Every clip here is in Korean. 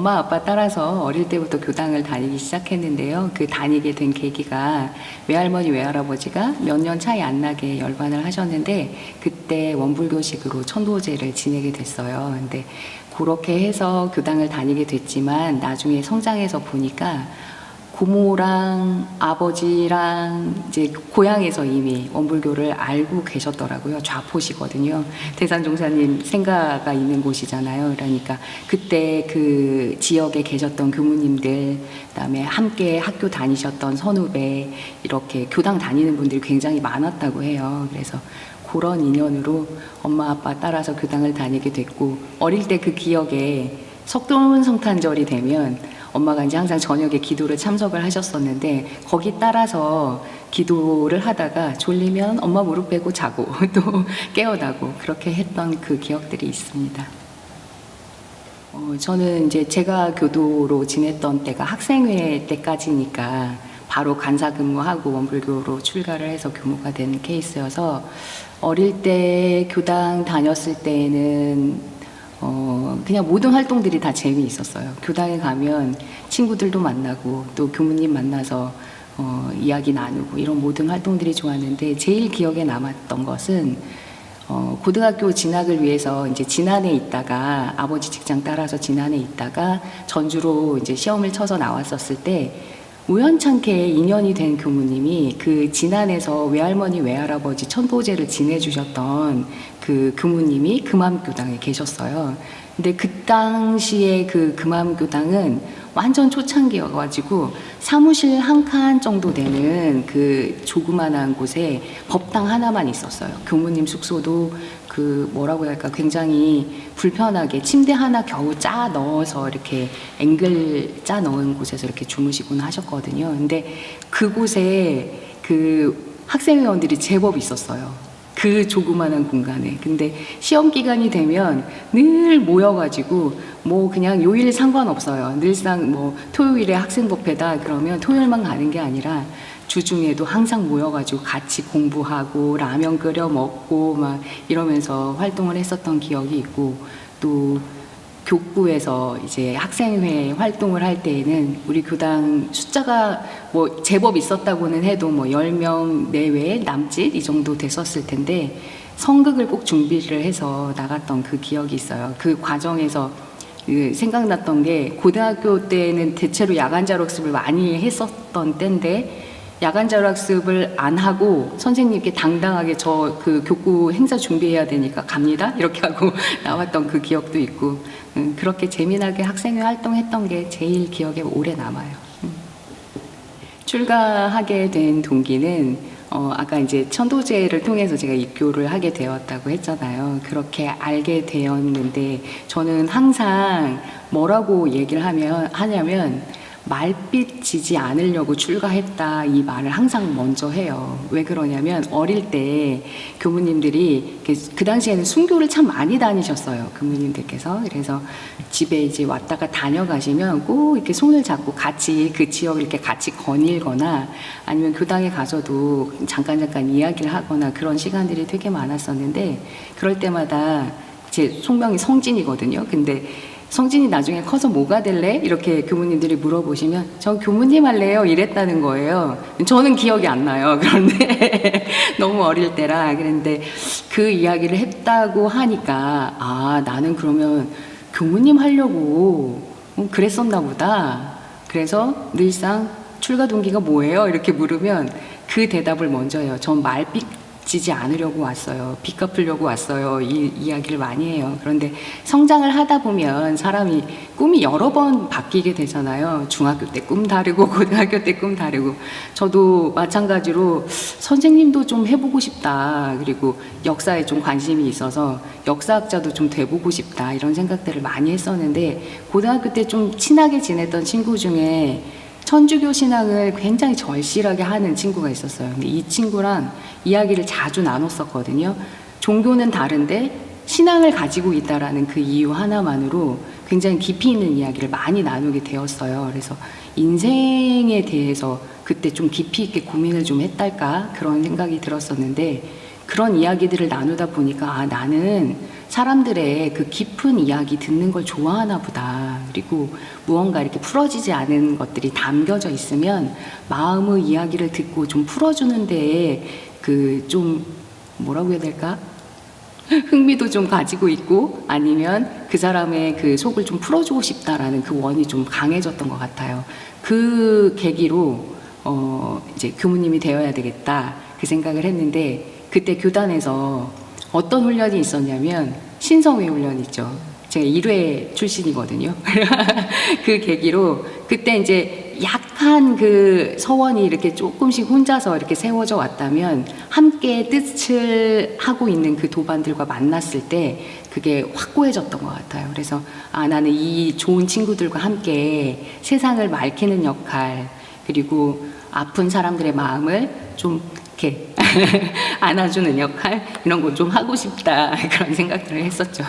엄마 아빠 따라서 어릴 때부터 교당을 다니기 시작했는데요. 그 다니게 된 계기가 외할머니 외할아버지가 몇 년 차이 안 나게 열반을 하셨는데 그때 원불교식으로 천도제를 지내게 됐어요. 근데 그렇게 해서 교당을 다니게 됐지만 나중에 성장해서 보니까 고모랑 아버지랑 이제 고향에서 이미 원불교를 알고 계셨더라고요. 좌포시거든요. 대산종사님 생가가 있는 곳이잖아요. 그러니까 그때 그 지역에 계셨던 교무님들, 그다음에 함께 학교 다니셨던 선후배, 이렇게 교당 다니는 분들이 굉장히 많았다고 해요. 그래서 그런 인연으로 엄마 아빠 따라서 교당을 다니게 됐고, 어릴 때 그 기억에 석동성탄절이 되면 엄마가 이제 항상 저녁에 기도를 참석을 하셨었는데 거기 따라서 기도를 하다가 졸리면 엄마 무릎 베고 자고 또 깨어나고 그렇게 했던 그 기억들이 있습니다. 저는 이제 제가 교도로 지냈던 때가 학생회 때까지니까 바로 간사 근무하고 원불교로 출가를 해서 교무가 된 케이스여서 어릴 때 교당 다녔을 때는 그냥 모든 활동들이 다 재미있었어요. 교당에 가면 친구들도 만나고 또 교무님 만나서 이야기 나누고 이런 모든 활동들이 좋았는데 제일 기억에 남았던 것은 고등학교 진학을 위해서 이제 진안에 있다가 아버지 직장 따라서 진안에 있다가 전주로 이제 시험을 쳐서 나왔었을 때 우연찮게 인연이 된 교무님이 그 진안에서 외할머니 외할아버지 천도제를 지내주셨던 그 교무님이 금암교당에 계셨어요. 근데 그 당시에 그 금암교당은 완전 초창기여가지고 사무실 한 칸 정도 되는 그 조그만한 곳에 법당 하나만 있었어요. 교무님 숙소도 그 뭐라고 할까 굉장히 불편하게 침대 하나 겨우 짜 넣어서 이렇게 앵글 짜 넣은 곳에서 이렇게 주무시곤 하셨거든요. 근데 그곳에 그 학생회원들이 제법 있었어요. 그 조그마한 공간에. 근데 시험 기간이 되면 늘 모여가지고 뭐 그냥 요일 상관없어요. 늘상 뭐 토요일에 학생법회다 그러면 토요일만 가는 게 아니라 주중에도 항상 모여가지고 같이 공부하고 라면 끓여 먹고 막 이러면서 활동을 했었던 기억이 있고, 또 교구에서 이제 학생회 활동을 할 때에는 우리 교당 숫자가 뭐 제법 있었다고는 해도 뭐 10명 내외 남짓 이 정도 됐었을 텐데 성극을 꼭 준비를 해서 나갔던 그 기억이 있어요. 그 과정에서 생각났던 게 고등학교 때는 대체로 야간 자율학습을 많이 했었던 때인데 야간 자율학습을 안 하고 선생님께 당당하게 저 그 교구 행사 준비해야 되니까 갑니다 이렇게 하고 나왔던 그 기억도 있고, 그렇게 재미나게 학생회 활동했던 게 제일 기억에 오래 남아요. 출가하게 된 동기는 아까 이제 천도제를 통해서 제가 입교를 하게 되었다고 했잖아요. 그렇게 알게 되었는데 저는 항상 뭐라고 얘기를 하냐면 말빛 지지 않으려고 출가했다 이 말을 항상 먼저 해요. 왜 그러냐면 어릴 때 교무님들이 그 당시에는 순교를 참 많이 다니셨어요. 교무님들께서. 그래서 집에 이제 왔다가 다녀가시면 꼭 이렇게 손을 잡고 같이 그 지역을 이렇게 같이 거닐거나 아니면 교당에 가서도 잠깐 이야기를 하거나 그런 시간들이 되게 많았었는데, 그럴 때마다 제 속명이 성진이거든요. 근데 성진이 나중에 커서 뭐가 될래? 이렇게 교무님들이 물어보시면 전 교무님 할래요 이랬다는 거예요. 저는 기억이 안 나요. 그런데 너무 어릴 때라. 그런데 그 이야기를 했다고 하니까 아 나는 그러면 교무님 하려고 그랬었나 보다. 그래서 늘상 출가 동기가 뭐예요? 이렇게 물으면 그 대답을 먼저 해요. 전 말빛 지지 않으려고 왔어요. 빚 갚으려고 왔어요. 이 이야기를 많이 해요. 그런데 성장을 하다 보면 사람이 꿈이 여러 번 바뀌게 되잖아요. 중학교 때 꿈 다르고 고등학교 때 꿈 다르고. 저도 마찬가지로 선생님도 좀 해보고 싶다. 그리고 역사에 좀 관심이 있어서 역사학자도 좀 돼보고 싶다. 이런 생각들을 많이 했었는데 고등학교 때 좀 친하게 지냈던 친구 중에 천주교 신앙을 굉장히 절실하게 하는 친구가 있었어요. 근데 이 친구랑 이야기를 자주 나눴었거든요. 종교는 다른데 신앙을 가지고 있다라는 그 이유 하나만으로 굉장히 깊이 있는 이야기를 많이 나누게 되었어요. 그래서 인생에 대해서 그때 좀 깊이 있게 고민을 좀 했달까 그런 생각이 들었었는데, 그런 이야기들을 나누다 보니까 아 나는 사람들의 그 깊은 이야기 듣는 걸 좋아하나 보다. 그리고 무언가 이렇게 풀어지지 않은 것들이 담겨져 있으면 마음의 이야기를 듣고 좀 풀어주는 데에 그 좀 뭐라고 해야 될까? 흥미도 좀 가지고 있고 아니면 그 사람의 그 속을 좀 풀어주고 싶다라는 그 원이 좀 강해졌던 것 같아요. 그 계기로 이제 교무님이 되어야 되겠다 그 생각을 했는데 그때 교단에서 어떤 훈련이 있었냐면 신성회 훈련이 있죠. 제가 1회 출신이거든요. 그 계기로 그때 이제 약한 그 서원이 이렇게 조금씩 혼자서 이렇게 세워져 왔다면 함께 뜻을 하고 있는 그 도반들과 만났을 때 그게 확고해졌던 것 같아요. 그래서 나는 이 좋은 친구들과 함께 세상을 밝히는 역할 그리고 아픈 사람들의 마음을 좀 이렇게 안아주는 역할 이런 거 좀 하고 싶다 그런 생각들을 했었죠.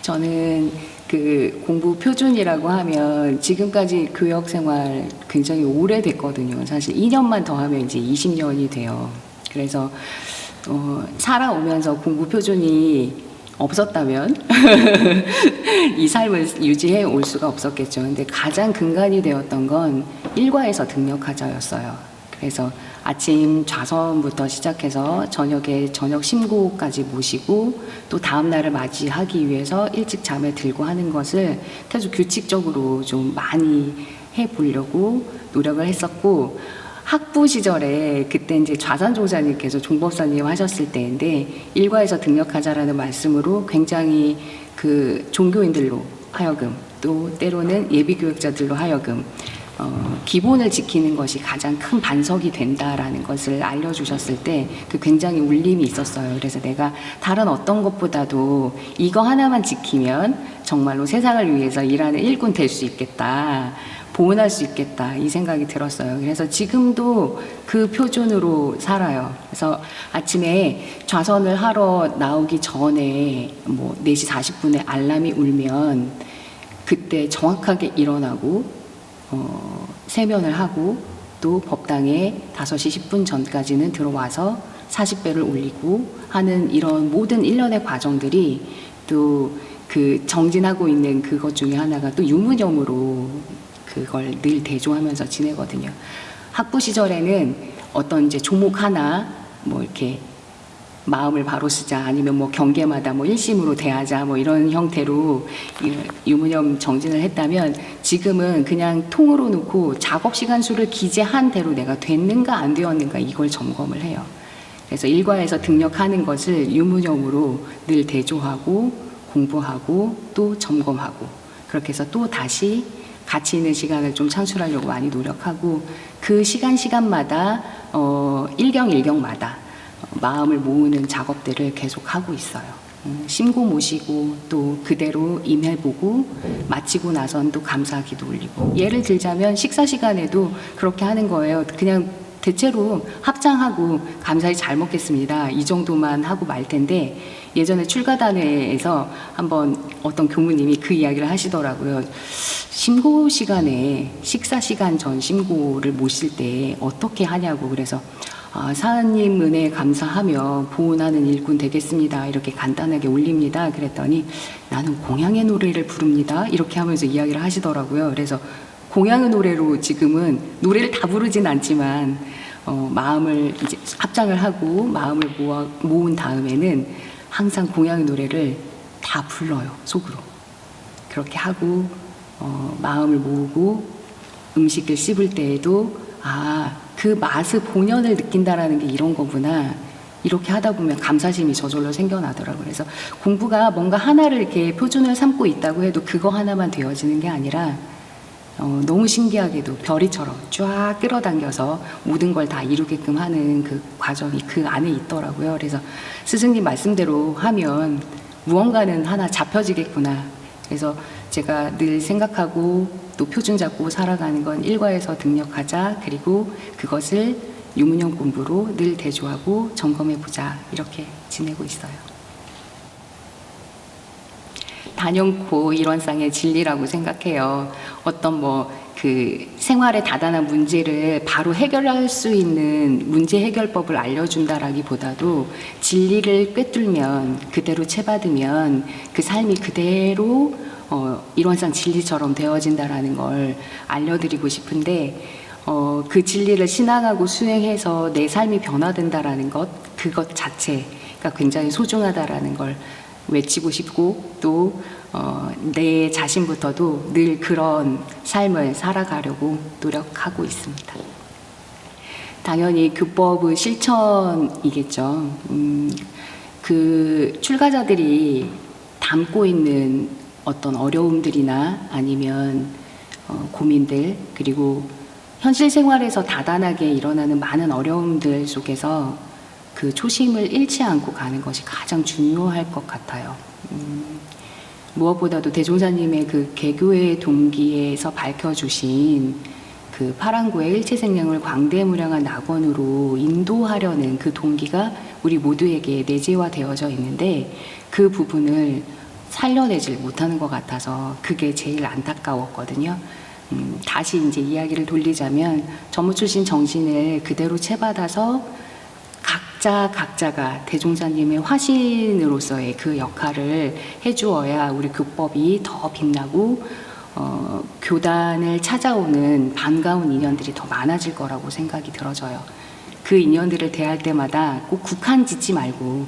저는 그 공부 표준이라고 하면 지금까지 교역 생활 굉장히 오래됐거든요. 사실 2년만 더 하면 이제 20년이 돼요. 그래서 살아오면서 공부 표준이 없었다면 이 삶을 유지해 올 수가 없었겠죠. 근데 가장 근간이 되었던 건 일과에서 등력하자였어요. 그래서 아침 좌선부터 시작해서 저녁에 저녁 심고까지 모시고 또 다음 날을 맞이하기 위해서 일찍 잠에 들고 하는 것을 계속 규칙적으로 좀 많이 해보려고 노력을 했었고 학부 시절에 그때 이제 좌산종사님께서 종법사님 하셨을 때인데 일과에서 등력하자라는 말씀으로 굉장히 그 종교인들로 하여금 또 때로는 예비교육자들로 하여금 기본을 지키는 것이 가장 큰 반석이 된다라는 것을 알려주셨을 때 그 굉장히 울림이 있었어요. 그래서 내가 다른 어떤 것보다도 이거 하나만 지키면 정말로 세상을 위해서 일하는 일꾼 될 수 있겠다. 보온할 수 있겠다 이 생각이 들었어요. 그래서 지금도 그 표준으로 살아요. 그래서 아침에 좌선을 하러 나오기 전에 뭐 4시 40분에 알람이 울면 그때 정확하게 일어나고 세면을 하고 또 법당에 5시 10분 전까지는 들어와서 40배를 올리고 하는 이런 모든 일련의 과정들이 또 그 정진하고 있는 그것 중에 하나가 또 유무념으로 그걸 늘 대조하면서 지내거든요. 학부 시절에는 어떤 이제 조목 하나 뭐 이렇게 마음을 바로 쓰자 아니면 뭐 경계마다 뭐 일심으로 대하자 뭐 이런 형태로 유무념 정진을 했다면 지금은 그냥 통으로 놓고 작업 시간 수를 기재한 대로 내가 됐는가 안 되었는가 이걸 점검을 해요. 그래서 일과에서 등력하는 것을 유무념으로 늘 대조하고 공부하고 또 점검하고 그렇게 해서 또 다시 가치 있는 시간을 좀 창출하려고 많이 노력하고 그 시간마다 일경마다 마음을 모으는 작업들을 계속 하고 있어요. 심고 모시고 또 그대로 임해보고 마치고 나선 또 감사 기도 올리고 예를 들자면 식사 시간에도 그렇게 하는 거예요. 그냥 대체로 합장하고 감사히 잘 먹겠습니다. 이 정도만 하고 말 텐데 예전에 출가단회에서 한번 어떤 교무님이 그 이야기를 하시더라고요. 심고 시간에 식사 시간 전 심고를 모실 때 어떻게 하냐고 그래서 사님 은혜에 감사하며 보온하는 일꾼 되겠습니다. 이렇게 간단하게 올립니다. 그랬더니 나는 공양의 노래를 부릅니다. 이렇게 하면서 이야기를 하시더라고요. 그래서 공양의 노래로 지금은 노래를 다 부르진 않지만 마음을 이제 합장을 하고 마음을 모은 다음에는 항상 공양의 노래를 다 불러요. 속으로. 그렇게 하고 마음을 모으고 음식을 씹을 때에도 그 맛의 본연을 느낀다라는 게 이런 거구나. 이렇게 하다 보면 감사심이 저절로 생겨나더라고요. 그래서 공부가 뭔가 하나를 이렇게 표준을 삼고 있다고 해도 그거 하나만 되어지는 게 아니라 너무 신기하게도 별이처럼 쫙 끌어당겨서 모든 걸 다 이루게끔 하는 그 과정이 그 안에 있더라고요. 그래서 스승님 말씀대로 하면 무언가는 하나 잡혀지겠구나. 그래서 제가 늘 생각하고 또 표준 잡고 살아가는 건 일과에서 등력하자. 그리고 그것을 유문형 공부로 늘 대조하고 점검해보자. 이렇게 지내고 있어요. 단연코 일원상의 진리라고 생각해요. 어떤 그 생활의 다단한 문제를 바로 해결할 수 있는 문제 해결법을 알려준다라기보다도 진리를 꿰뚫면 그대로 채받으면 그 삶이 그대로 이론상 진리처럼 되어진다라는 걸 알려드리고 싶은데 그 진리를 신앙하고 수행해서 내 삶이 변화된다라는 것, 그것 자체가 굉장히 소중하다라는 걸 외치고 싶고 또 내 자신부터도 늘 그런 삶을 살아가려고 노력하고 있습니다. 당연히 교법의 실천이겠죠. 그 출가자들이 담고 있는 어떤 어려움들이나 아니면 고민들 그리고 현실 생활에서 다단하게 일어나는 많은 어려움들 속에서 그 초심을 잃지 않고 가는 것이 가장 중요할 것 같아요. 무엇보다도 대종사님의 그 개교의 동기에서 밝혀주신 그 파랑구의 일체생명을 광대무량한 낙원으로 인도하려는 그 동기가 우리 모두에게 내재화되어져 있는데 그 부분을 살려내질 못하는 것 같아서 그게 제일 안타까웠거든요. 다시 이제 이야기를 돌리자면 전무 출신 정신을 그대로 채받아서 각자가 대종사님의 화신으로서의 그 역할을 해주어야 우리 교법이 더 빛나고 교단을 찾아오는 반가운 인연들이 더 많아질 거라고 생각이 들어져요. 그 인연들을 대할 때마다 꼭 국한 짓지 말고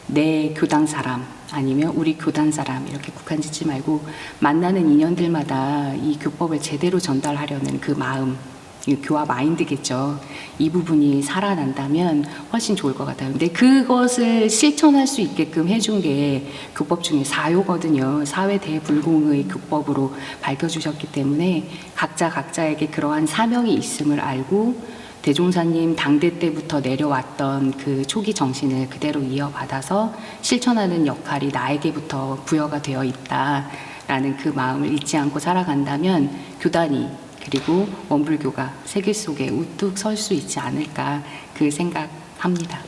내 교당 사람 아니면 우리 교단 사람 이렇게 국한 짓지 말고 만나는 인연들마다 이 교법을 제대로 전달하려는 그 마음, 교화 마인드겠죠. 이 부분이 살아난다면 훨씬 좋을 것 같아요. 근데 그것을 실천할 수 있게끔 해준 게 교법 중에 사요거든요. 사회 대불공의 교법으로 밝혀주셨기 때문에 각자에게 그러한 사명이 있음을 알고 대종사님 당대 때부터 내려왔던 그 초기 정신을 그대로 이어받아서 실천하는 역할이 나에게부터 부여가 되어 있다라는 그 마음을 잊지 않고 살아간다면 교단이 그리고 원불교가 세계 속에 우뚝 설 수 있지 않을까 그 생각합니다.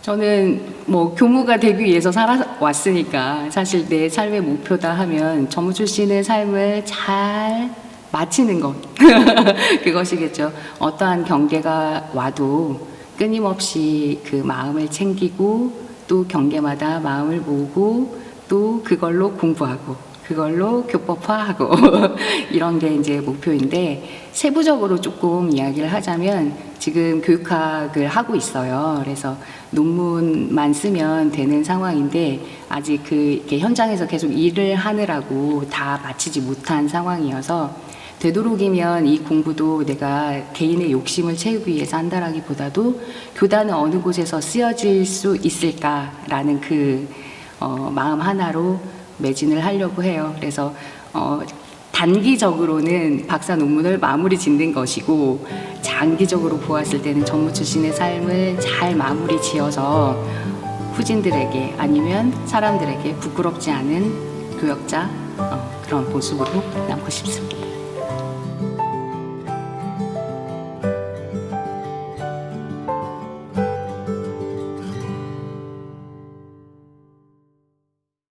저는 뭐 교무가 되기 위해서 살아왔으니까 사실 내 삶의 목표다 하면 전무 출신의 삶을 잘 마치는 것 그것이겠죠. 어떠한 경계가 와도 끊임없이 그 마음을 챙기고 또 경계마다 마음을 모으고 또 그걸로 공부하고 그걸로 교법화하고 이런 게 이제 목표인데 세부적으로 조금 이야기를 하자면 지금 교육학을 하고 있어요. 그래서 논문만 쓰면 되는 상황인데 아직 이렇게 현장에서 계속 일을 하느라고 다 마치지 못한 상황이어서 되도록이면 이 공부도 내가 개인의 욕심을 채우기 위해서 한다라기보다도 교단은 어느 곳에서 쓰여질 수 있을까라는 그 마음 하나로 매진을 하려고 해요. 그래서 단기적으로는 박사 논문을 마무리 짓는 것이고 장기적으로 보았을 때는 전무 출신의 삶을 잘 마무리 지어서 후진들에게 아니면 사람들에게 부끄럽지 않은 교역자 그런 모습으로 남고 싶습니다.